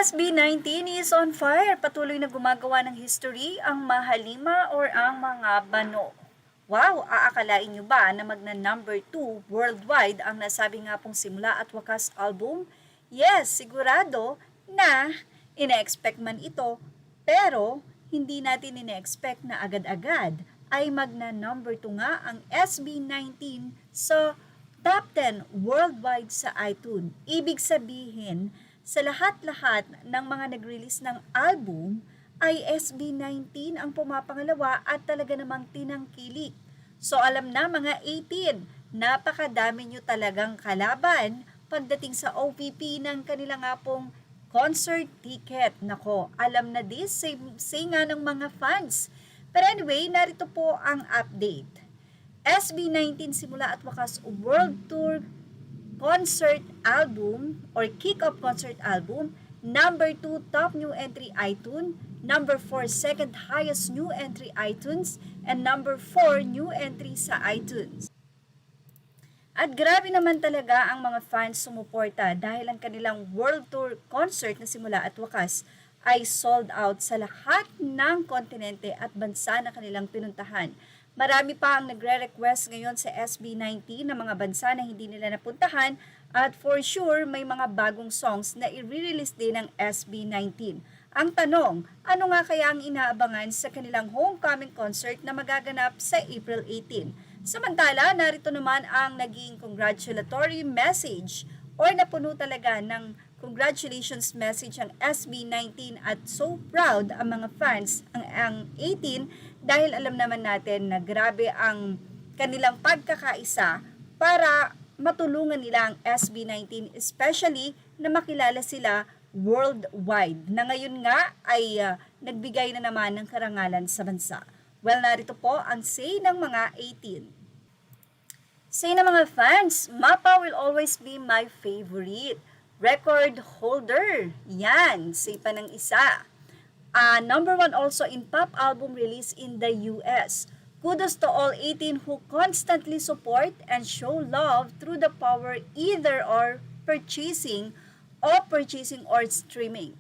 SB19 is on fire. Patuloy na gumagawa ng history ang Mahalima or ang mga Bano. Wow, aakalain nyo ba na magna number 2 worldwide ang nasabi nga pong Simula at Wakas album? Yes, sigurado na ina-expect man ito, pero hindi natin ina-expect na agad-agad ay magna number 2 nga ang SB19 sa top 10 worldwide sa iTunes. Ibig sabihin, sa lahat-lahat ng mga nag-release ng album ay SB19 ang pumapangalawa at talaga namang tinangkilik. So alam na mga 18, napakadami nyo talagang kalaban pagdating sa OPP ng kanila nga pong concert ticket. Nako, alam na this, say nga ng mga fans. But anyway, narito po ang update. SB19 Simula at Wakas World Tour Concert Album or Kick-Off Concert Album, number 2 top new entry iTunes, number 4 second highest new entry iTunes, and number 4 new entry sa iTunes. At grabe naman talaga ang mga fans sumuporta dahil ang kanilang World Tour Concert na Simula at Wakas ay sold out sa lahat ng kontinente at bansa na kanilang pinuntahan. Marami pa ang nagre-request ngayon sa SB19 ng mga bansa na hindi nila napuntahan at for sure may mga bagong songs na i-release din ng SB19. Ang tanong, ano nga kaya ang inaabangan sa kanilang homecoming concert na magaganap sa April 18? Samantala, narito naman ang naging congratulatory message or napuno talaga ng congratulations message ang SB19 at so proud ang mga fans ang 18 dahil alam naman natin na grabe ang kanilang pagkakaisa para matulungan nila ang SB19 especially na makilala sila worldwide na ngayon nga ay nagbigay na naman ng karangalan sa bansa. Well, narito po ang say ng mga 18. Say ng mga fans, Mapa will always be my favorite. Record holder. Yan, say pa ng isa. Number 1 also in pop album release in the US. Kudos to all 18 who constantly support and show love through the power either or purchasing or streaming.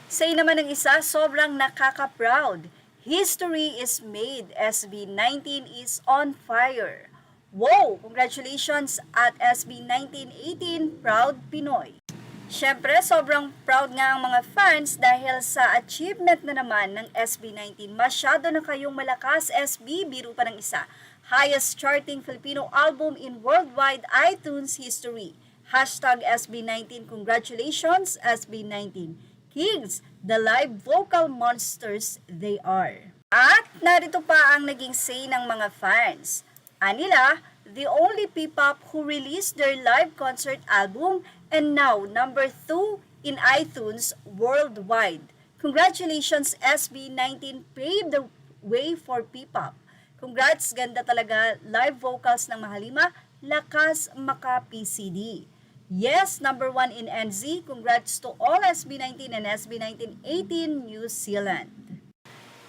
Say naman ng isa, sobrang nakaka-proud. History is made. SB19 is on fire. Wow! Congratulations at SB1918 Proud Pinoy. Siyempre, sobrang proud nga ang mga fans dahil sa achievement na naman ng SB19. Masyado na kayong malakas, SB, biro pa ng isa. Highest charting Filipino album in worldwide iTunes history. Hashtag SB19, congratulations SB19. Kids, the live vocal monsters they are. At narito pa ang naging say ng mga fans. Anila, the only P-pop who released their live concert album and now number 2 in iTunes worldwide. Congratulations SB19, paved the way for P-pop. Congrats, ganda talaga live vocals ng Mahalima, lakas maka PCD. Yes, number 1 in NZ. Congrats to all SB19 and SB1918 New Zealand.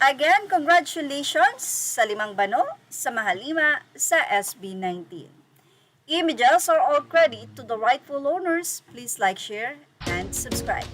Again, congratulations sa limang Bano, sa Mahalima, sa SB19. Images are all credit to the rightful owners. Please like, share, and subscribe.